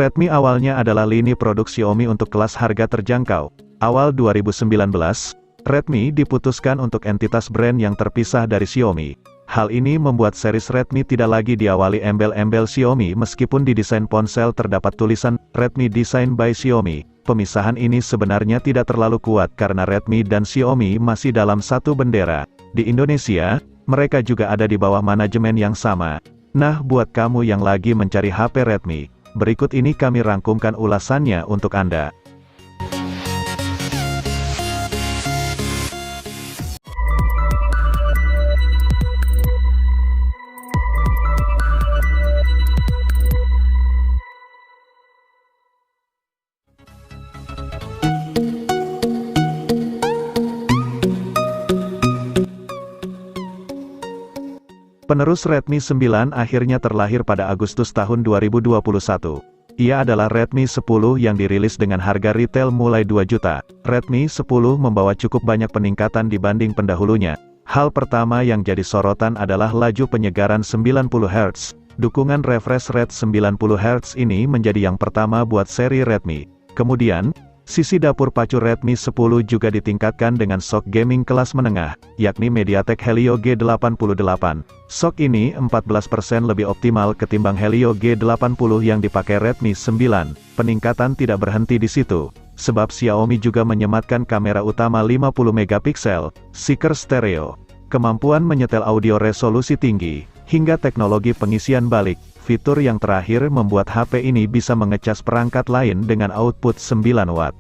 Redmi awalnya adalah lini produk Xiaomi untuk kelas harga terjangkau. Awal 2019, Redmi diputuskan untuk entitas brand yang terpisah dari Xiaomi. Hal ini membuat series Redmi tidak lagi diawali embel-embel Xiaomi meskipun di desain ponsel terdapat tulisan Redmi Design by Xiaomi. Pemisahan ini sebenarnya tidak terlalu kuat karena Redmi dan Xiaomi masih dalam satu bendera. Di Indonesia, mereka juga ada di bawah manajemen yang sama. Nah, buat kamu yang lagi mencari HP Redmi, berikut ini kami rangkumkan ulasannya untuk Anda. Penerus Redmi 9 akhirnya terlahir pada Agustus tahun 2021. Ia adalah Redmi 10 yang dirilis dengan harga retail mulai 2 juta. Redmi 10 membawa cukup banyak peningkatan dibanding pendahulunya. Hal pertama yang jadi sorotan adalah laju penyegaran 90 Hz. Dukungan refresh rate 90 Hz ini menjadi yang pertama buat seri Redmi. Kemudian, sisi dapur pacu Redmi 10 juga ditingkatkan dengan SoC gaming kelas menengah, yakni MediaTek Helio G88. SoC ini 14% lebih optimal ketimbang Helio G80 yang dipakai Redmi 9. Peningkatan tidak berhenti di situ, sebab Xiaomi juga menyematkan kamera utama 50 megapiksel, seeker stereo, kemampuan menyetel audio resolusi tinggi, hingga teknologi pengisian balik. Fitur yang terakhir membuat HP ini bisa mengecas perangkat lain dengan output 9 watt.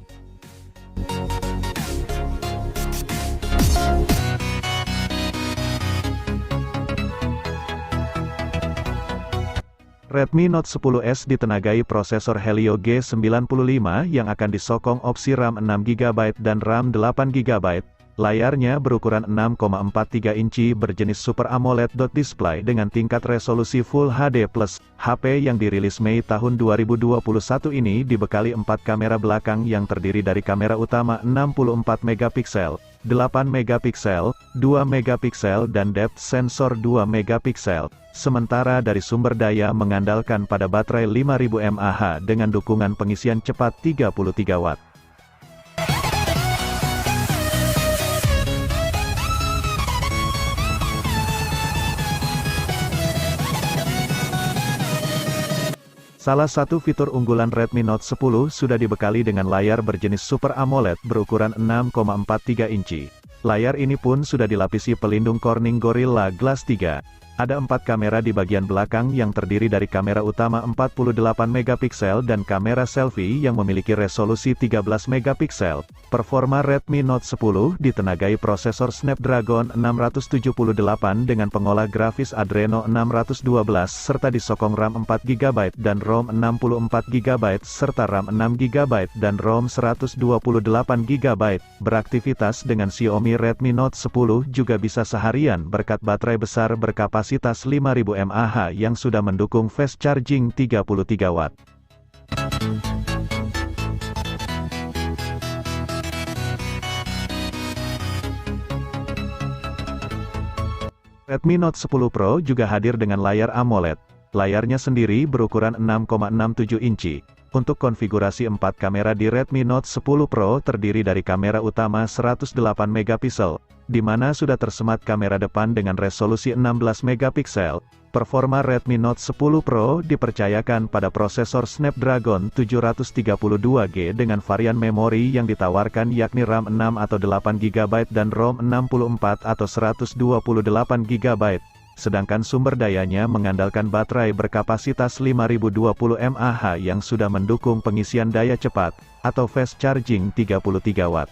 Redmi Note 10s ditenagai prosesor Helio G95 yang akan disokong opsi RAM 6GB dan RAM 8GB. Layarnya berukuran 6,43 inci berjenis Super AMOLED display dengan tingkat resolusi Full HD+. HP yang dirilis Mei tahun 2021 ini dibekali 4 kamera belakang yang terdiri dari kamera utama 64 megapiksel, 8 megapiksel, 2 megapiksel dan depth sensor 2 megapiksel. Sementara dari sumber daya mengandalkan pada baterai 5000 mAh dengan dukungan pengisian cepat 33 watt. Salah satu fitur unggulan Redmi Note 10 sudah dibekali dengan layar berjenis Super AMOLED berukuran 6,43 inci. Layar ini pun sudah dilapisi pelindung Corning Gorilla Glass 3. Ada 4 kamera di bagian belakang yang terdiri dari kamera utama 48 megapiksel dan kamera selfie yang memiliki resolusi 13 megapiksel. Performa Redmi Note 10 ditenagai prosesor Snapdragon 678 dengan pengolah grafis Adreno 612 serta disokong RAM 4GB dan ROM 64GB serta RAM 6GB dan ROM 128GB. Beraktivitas dengan Xiaomi Redmi Note 10 juga bisa seharian berkat baterai besar berkapasitas 5000 mAh yang sudah mendukung fast charging 33 watt. Redmi Note 10 Pro juga hadir dengan layar AMOLED. Layarnya sendiri berukuran 6,67 inci. Untuk konfigurasi 4 kamera di Redmi Note 10 Pro terdiri dari kamera utama 108 megapiksel, di mana sudah tersemat kamera depan dengan resolusi 16 megapiksel. Performa Redmi Note 10 Pro dipercayakan pada prosesor Snapdragon 732G dengan varian memori yang ditawarkan yakni RAM 6 atau 8GB dan ROM 64 atau 128GB. Sedangkan sumber dayanya mengandalkan baterai berkapasitas 5020 mAh yang sudah mendukung pengisian daya cepat, atau fast charging 33 watt.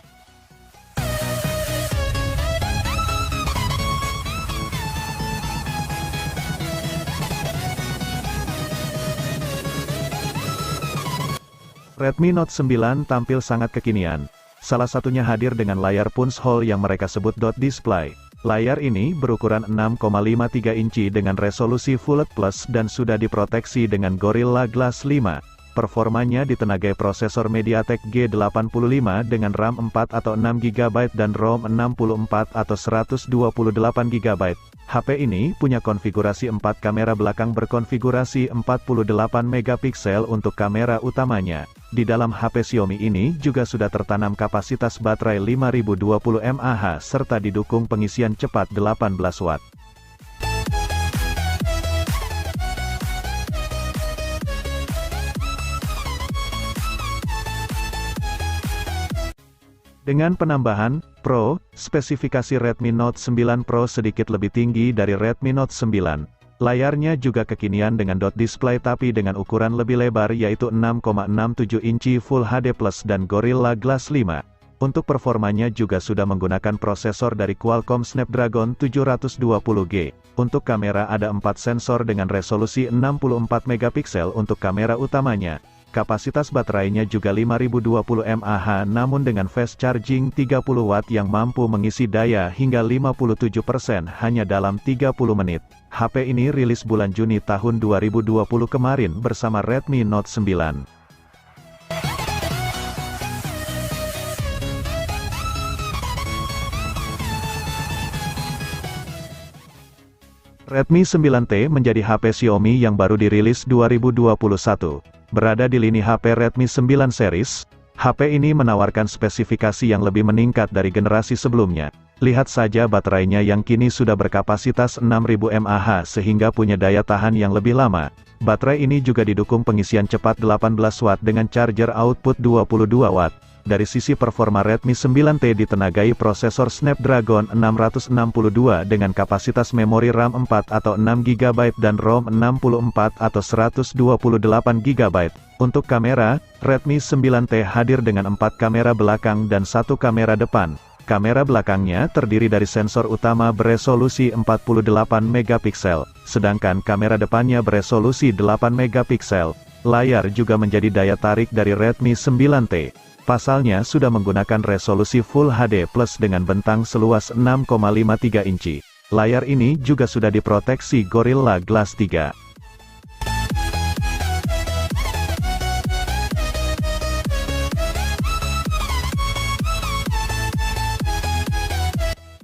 Redmi Note 9 tampil sangat kekinian. Salah satunya hadir dengan layar punch-hole yang mereka sebut dot display. Layar ini berukuran 6,53 inci dengan resolusi Full HD+ dan sudah diproteksi dengan Gorilla Glass 5. Performanya ditenagai prosesor MediaTek G85 dengan RAM 4 atau 6 GB dan ROM 64 atau 128 GB. HP ini punya konfigurasi 4 kamera belakang berkonfigurasi 48 megapiksel untuk kamera utamanya. Di dalam HP Xiaomi ini juga sudah tertanam kapasitas baterai 5020 mAh serta didukung pengisian cepat 18 watt. Dengan penambahan Pro, spesifikasi Redmi Note 9 Pro sedikit lebih tinggi dari Redmi Note 9. Layarnya juga kekinian dengan dot display tapi dengan ukuran lebih lebar yaitu 6,67 inci Full HD Plus dan Gorilla Glass 5. Untuk performanya juga sudah menggunakan prosesor dari Qualcomm Snapdragon 720G. Untuk kamera ada 4 sensor dengan resolusi 64 megapiksel untuk kamera utamanya. Kapasitas baterainya juga 5020 mAh namun dengan fast charging 30 watt yang mampu mengisi daya hingga 57% hanya dalam 30 menit. HP ini rilis bulan Juni tahun 2020 kemarin bersama Redmi Note 9. Redmi 9T menjadi HP Xiaomi yang baru dirilis 2021. Berada di lini HP Redmi 9 series, HP ini menawarkan spesifikasi yang lebih meningkat dari generasi sebelumnya. Lihat saja baterainya yang kini sudah berkapasitas 6000 mAh sehingga punya daya tahan yang lebih lama. Baterai ini juga didukung pengisian cepat 18 watt dengan charger output 22 watt. Dari sisi performa Redmi 9T ditenagai prosesor Snapdragon 662 dengan kapasitas memori RAM 4 atau 6 GB dan ROM 64 atau 128 GB. Untuk kamera, Redmi 9T hadir dengan 4 kamera belakang dan 1 kamera depan. Kamera belakangnya terdiri dari sensor utama beresolusi 48 megapiksel, sedangkan kamera depannya beresolusi 8 megapiksel. Layar juga menjadi daya tarik dari Redmi 9T. Pasalnya sudah menggunakan resolusi Full HD Plus dengan bentang seluas 6,53 inci. Layar ini juga sudah diproteksi Gorilla Glass 3.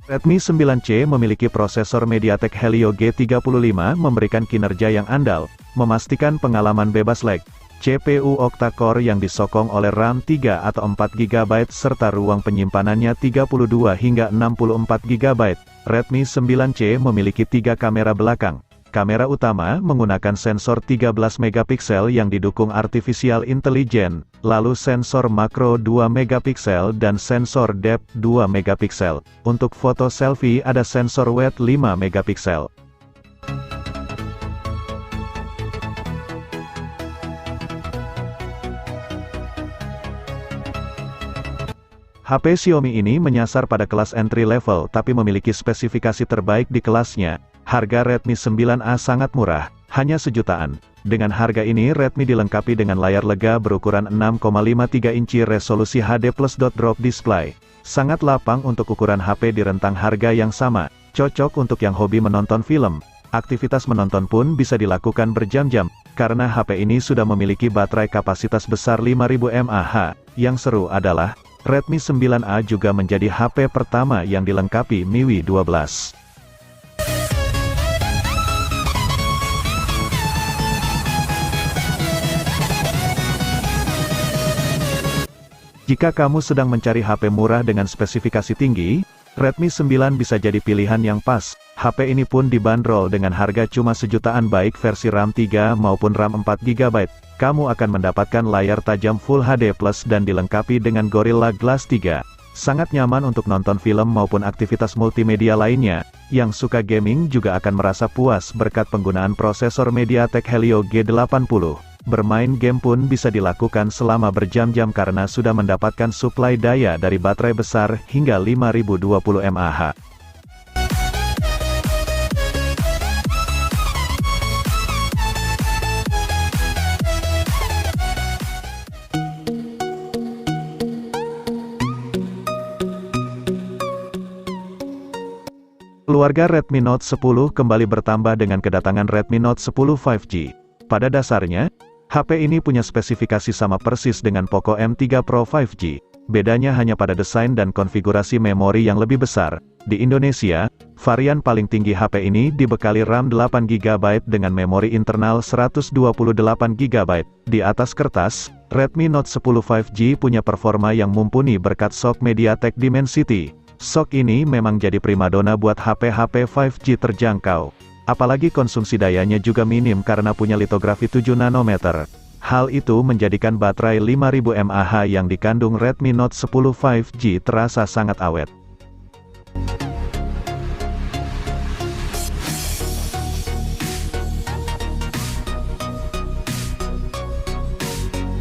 Redmi 9C memiliki prosesor MediaTek Helio G35 memberikan kinerja yang andal, memastikan pengalaman bebas lag. CPU octa-core yang disokong oleh RAM 3 atau 4 GB serta ruang penyimpanannya 32 hingga 64 GB. Redmi 9C memiliki 3 kamera belakang. Kamera utama menggunakan sensor 13 megapiksel yang didukung artificial intelligence, lalu sensor makro 2 megapiksel dan sensor depth 2 megapiksel. Untuk foto selfie ada sensor wide 5 megapiksel. HP Xiaomi ini menyasar pada kelas entry level tapi memiliki spesifikasi terbaik di kelasnya. Harga Redmi 9A sangat murah, hanya sejutaan. Dengan harga ini Redmi dilengkapi dengan layar lega berukuran 6,53 inci resolusi HD Plus drop display. Sangat lapang untuk ukuran HP di rentang harga yang sama, cocok untuk yang hobi menonton film. Aktivitas menonton pun bisa dilakukan berjam-jam, karena HP ini sudah memiliki baterai kapasitas besar 5000 mAh. Yang seru adalah, Redmi 9A juga menjadi HP pertama yang dilengkapi MIUI 12. Jika kamu sedang mencari HP murah dengan spesifikasi tinggi, Redmi 9 bisa jadi pilihan yang pas. HP ini pun dibanderol dengan harga cuma sejutaan baik versi RAM 3 maupun RAM 4 GB. Kamu akan mendapatkan layar tajam Full HD Plus dan dilengkapi dengan Gorilla Glass 3. Sangat nyaman untuk nonton film maupun aktivitas multimedia lainnya. Yang suka gaming juga akan merasa puas berkat penggunaan prosesor MediaTek Helio G80. Bermain game pun bisa dilakukan selama berjam-jam karena sudah mendapatkan suplai daya dari baterai besar hingga 5020 mAh. Keluarga Redmi Note 10 kembali bertambah dengan kedatangan Redmi Note 10 5G. Pada dasarnya, HP ini punya spesifikasi sama persis dengan Poco M3 Pro 5G. Bedanya hanya pada desain dan konfigurasi memori yang lebih besar. Di Indonesia, varian paling tinggi HP ini dibekali RAM 8GB dengan memori internal 128GB. Di atas kertas, Redmi Note 10 5G punya performa yang mumpuni berkat SoC MediaTek Dimensity. SoC ini memang jadi primadona buat HP-HP 5G terjangkau. Apalagi konsumsi dayanya juga minim karena punya litografi 7 nanometer. Hal itu menjadikan baterai 5000 mAh yang dikandung Redmi Note 10 5G terasa sangat awet.